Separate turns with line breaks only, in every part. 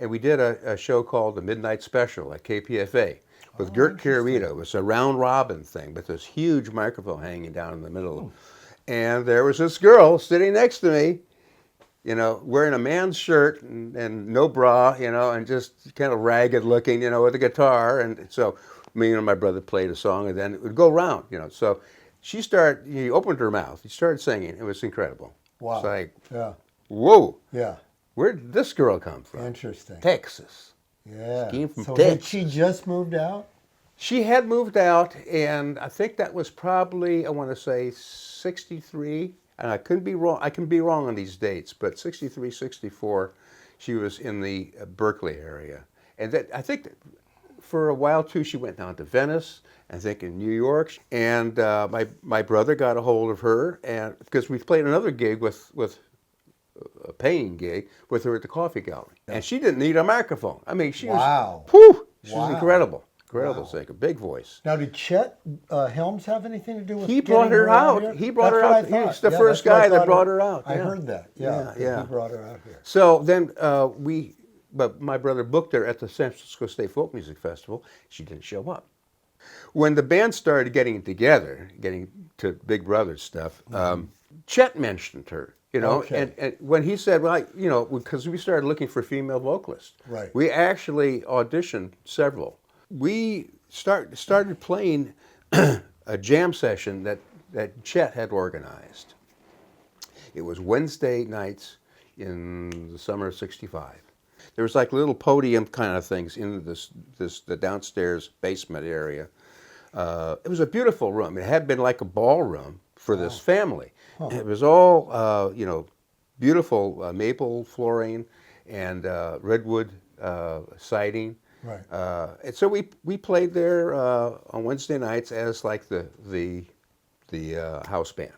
and we did a show called The Midnight Special at KPFA with Gert Chiarito. It was a round robin thing with this huge microphone hanging down in the middle. And there was this girl sitting next to me, you know, wearing a man's shirt and no bra, you know, and just kind of ragged looking, you know, with a guitar. And so me and my brother played a song, and then it would go round, you know. So he opened her mouth. She started singing. It was incredible.
Wow.
It's like,
yeah.
Whoa.
Yeah.
Where did this girl come from?
Interesting.
Texas.
Yeah.
She came from
so
Texas.
had she just moved out?
She had moved out, and I think that was probably, I want to say, 63. And I could be wrong. I can be wrong on these dates, but 63, 64, she was in the Berkeley area. And that, I think that for a while, too, she went down to Venice, I think in New York. And my brother got a hold of her, and because we played another gig with a paying gig with her at the Coffee Gallery. And she didn't need a microphone. I mean, she was, whew, she was incredible. Incredible singer, big voice.
Now, did Chet Helms have anything to do with
He brought her out. He brought her out. He's the first guy that brought her out.
I heard that. Yeah. He brought her out here.
So then but my brother booked her at the San Francisco State Folk Music Festival. She didn't show up. When the band started getting together, getting to Big Brother stuff, Chet mentioned her. You know, and when he said, well, you know, because we started looking for female vocalists, we actually auditioned several. We started playing a jam session that Chet had organized. It was Wednesday nights in the summer of '65. There was like little podium kind of things in the downstairs basement area. It was a beautiful room. It had been like a ballroom for this family. It was all, you know, beautiful maple flooring and redwood siding. And so we played there on Wednesday nights as like the house band.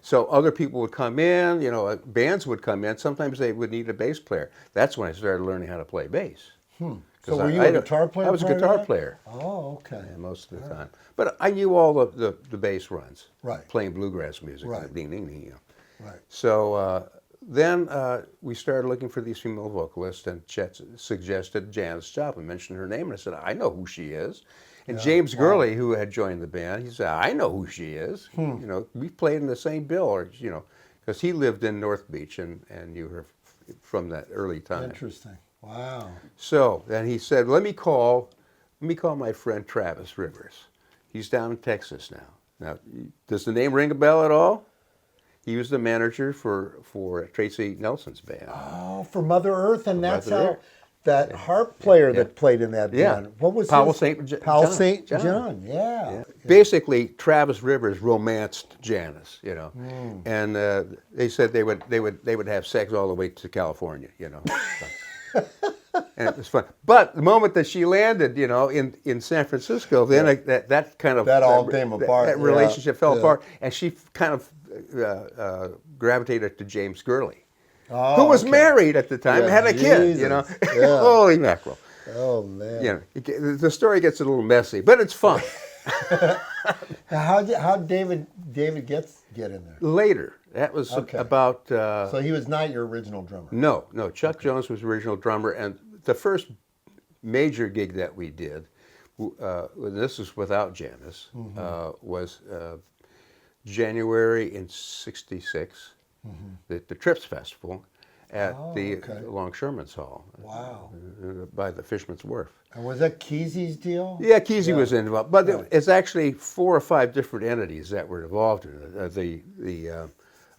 So other people would come in, you know, bands would come in. Sometimes they would need a bass player. That's when I started learning how to play bass.
So were you a guitar player?
I was a guitar player.
Oh, okay.
Yeah, most of the time. But I knew all the bass runs. Playing bluegrass music. Ding, ding, ding, you know. So then we started looking for these female vocalists, and Chet suggested Janis Joplin, mentioned her name, and I said, I know who she is. And James Gurley, who had joined the band, he said, I know who she is. You know, we played in the same bill, or, you know, because he lived in North Beach and knew her from that early time.
Interesting. Wow.
So then he said, let me call my friend Travis Rivers. He's down in Texas now. Now, does the name ring a bell at all? He was the manager for Tracy Nelson's band.
Oh, for Mother Earth, and that's how that harp player that played in that band. What was
Powell
his? Powell St. John. Yeah.
Basically, Travis Rivers romanced Janis, you know, and they said they would have sex all the way to California, you know. And it was fun. But the moment that she landed, you know, in San Francisco, then that
all came apart.
That relationship fell apart, and she kind of gravitated to James Gurley, who was married at the time and had a kid, you know. Holy mackerel.
Oh, man.
You know, the story gets a little messy, but it's fun.
Now, how David get in there?
Later. That was about...
so he was not your original drummer?
No. Chuck Jones was the original drummer, and the first major gig that we did, this was without Janis, was January in '66, the Trips Festival at the Longshoremen's Hall.
Wow.
By the Fisherman's Wharf.
And was that Kesey's deal?
Yeah, Kesey was involved, but it's actually 4 or 5 different entities that were involved in it. The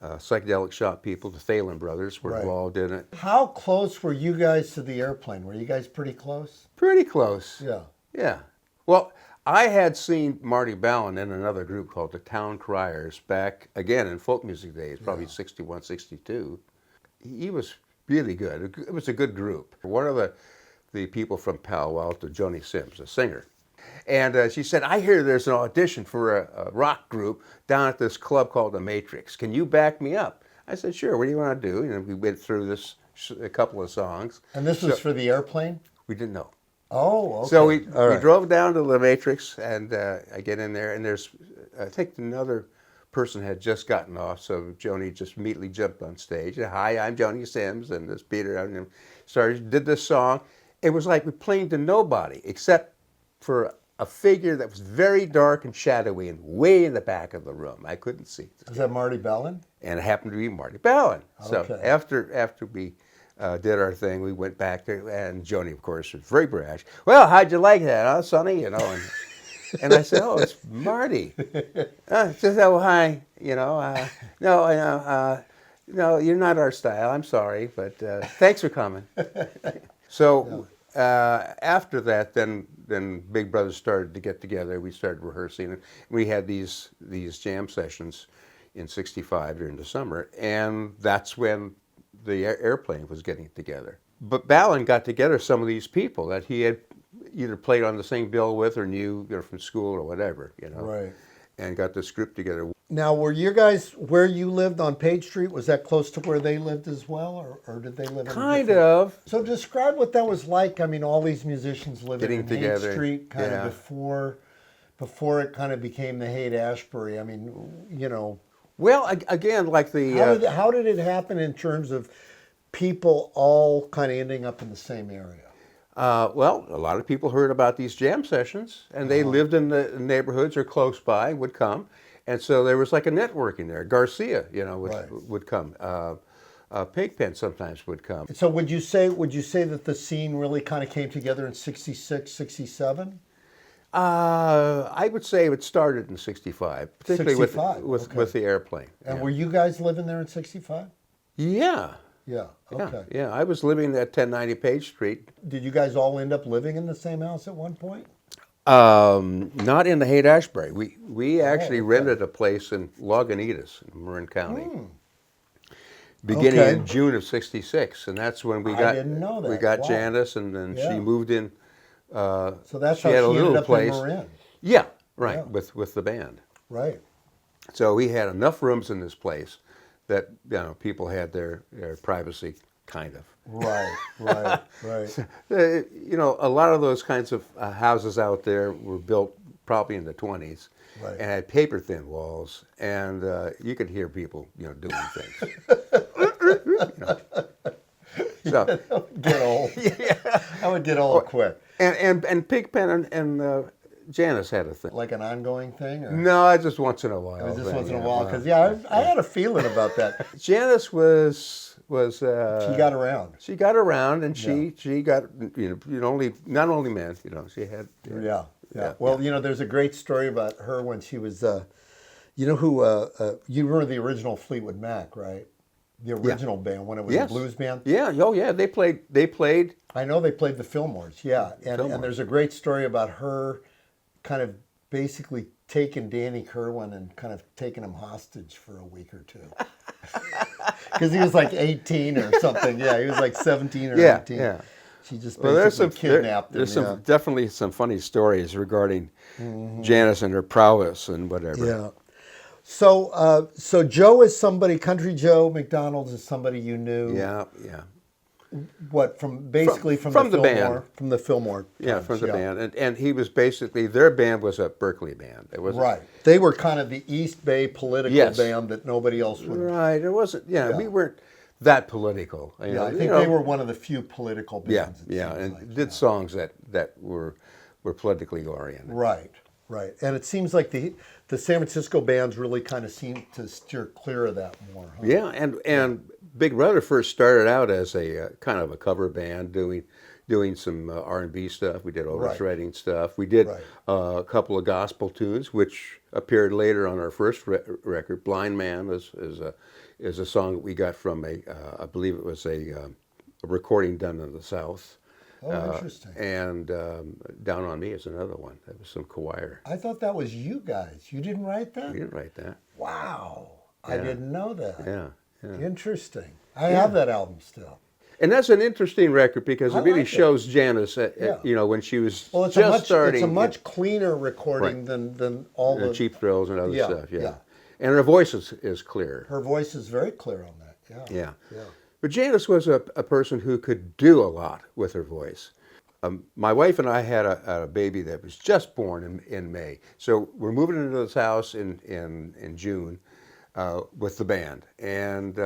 Psychedelic Shop people, the Thalen brothers, were involved in it.
How close were you guys to the airplane? Were you guys pretty close?
Pretty close.
Yeah.
Well, I had seen Marty Ballin in another group called the Town Criers back, again, in folk music days, probably 61, 62. He was really good. It was a good group. One of the people from Palo Alto, Joni Sims, a singer, and she said, I hear there's an audition for a rock group down at this club called The Matrix. Can you back me up? I said, sure. What do you want to do? And we went through a couple of songs.
And this was for the airplane?
We didn't know.
Oh, okay.
So we drove down to The Matrix, and I get in there, and there's, I think, another person had just gotten off, so Joni just immediately jumped on stage. Hi, I'm Joni Sims, and this Peter Albin did this song. It was like we playing to nobody, except for a figure that was very dark and shadowy and way in the back of the room. I couldn't see.
Is that Marty Bellin?
And it happened to be Marty Bellin.
Okay.
So after we did our thing, we went back there, and Joni, of course, was very brash. Well, how'd you like that, huh, Sonny? You know, and I said, oh, it's Marty. Just, oh, hi. You know, no, you're not our style. I'm sorry, but thanks for coming. So after that, then Big Brother started to get together. We started rehearsing, and we had these jam sessions in '65 during the summer, and that's when the airplane was getting together. But Ballin got together some of these people that he had either played on the same bill with or knew, from school or whatever,
Right.
and got this group together.
Now, were you guys, where you lived on Page Street, was that close to where they lived as well, or did they live in
Kind of.
So describe what that was like. I mean, all these musicians living
Getting
in
together.
Haight Street kind of before it kind of became the Haight-Ashbury. I mean,
Well, again, like
how did it happen in terms of people all kind of ending up in the same area?
well, a lot of people heard about these jam sessions, and they lived in the neighborhoods or close by, would come. And so there was like a networking there. Garcia, would come. Pigpen sometimes would come.
So would you say that the scene really kind of came together in 66, 67?
I would say it started in '65, particularly
65,
with the airplane.
And were you guys living there in 65?
Yeah.
Yeah, okay.
Yeah, I was living at 1090 Page Street.
Did you guys all end up living in the same house at one point?
Not in the Haight-Ashbury. We actually rented a place in Lagunitas in Marin County. Beginning in June of '66, and that's when we got
I didn't know that.
we got
Wow.
Janis, and then she moved in.
So that's
she
how
had a
she
little
ended up
place.
in Marin.
Yeah, right.
Yeah.
With the band.
Right.
So we had enough rooms in this place that people had their privacy, kind of.
Right. Right.
A lot of those kinds of houses out there were built probably in the '20s,
Right.
and had paper thin walls, and you could hear people, doing things. So
Get old. I would get old quick.
and Pigpen and Janis had a thing.
Like an ongoing thing? Or?
No, just once in a while.
It was just
thing,
once in a while. Because, I had a feeling about that.
Janis was.
She got around.
She got around, and she got not only men. She had.
Yeah. Well, there's a great story about her when she was. You remember the original Fleetwood Mac, right? The original band when it was a blues band.
Yeah. Oh, yeah. They played.
I know they played the Fillmores. Yeah, and there's a great story about her, kind of basically taking Danny Kerwin and kind of taking him hostage for a week or two. Because he was like 18 or something. Yeah, he was like 17 or 18. Yeah. She just basically kidnapped him.
There's definitely some funny stories regarding Janis and her prowess and whatever.
Yeah. So Joe is somebody, Country Joe McDonald is somebody you knew.
Yeah.
What, from the
Fillmore,
band. From the Fillmore.
Yeah, from the band. And he was basically, their band was a Berkeley band. It wasn't,
right. They were kind of the East Bay political band that nobody else would.
Right. It wasn't, we weren't that political.
I think they were one of the few political bands.
And did songs that were politically oriented.
Right. And it seems like the San Francisco bands really kind of seem to steer clear of that more. Huh?
Yeah, and Big Brother first started out as a kind of a cover band doing some R&B stuff. We did Otis Redding stuff. We did a couple of gospel tunes, which appeared later on our first record. Blind Man is a song that we got from I believe it was a recording done in the South.
Oh, interesting.
And Down on Me is another one. That was some choir.
I thought that was you guys. You didn't write that?
We didn't write that.
Wow. I didn't know that.
Yeah.
Interesting. I have that album still.
And that's an interesting record because it really shows Janis, when she was starting.
It's a much cleaner recording than all the
Cheap Thrills and other stuff.
Yeah.
And her voice is clear.
Her voice is very clear on that.
Yeah. But Janis was a person who could do a lot with her voice. My wife and I had a baby that was just born in May. So we're moving into this house in June with the band. And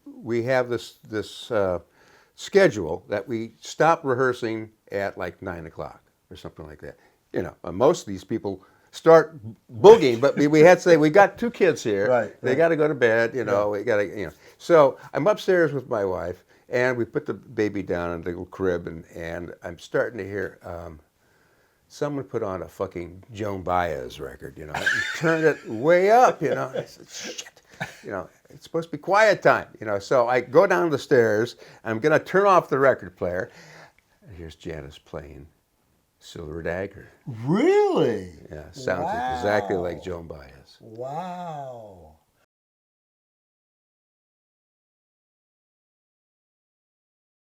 we have this schedule that we stop rehearsing at like 9 o'clock or something like that. You know, most of these people start boogieing, but we had to say, we got 2 kids here.
Right,
They
right.
got to go to bed, you know, we got to, you know. So I'm upstairs with my wife, and we put the baby down in the little crib, and I'm starting to hear someone put on a fucking Joan Baez record, you know, and turn it way up, you know. And I said, shit, you know, it's supposed to be quiet time, you know. So I go down the stairs, I'm going to turn off the record player, and here's Janis playing Silver Dagger.
Really?
Yeah, sounds exactly like Joan Baez.
Wow.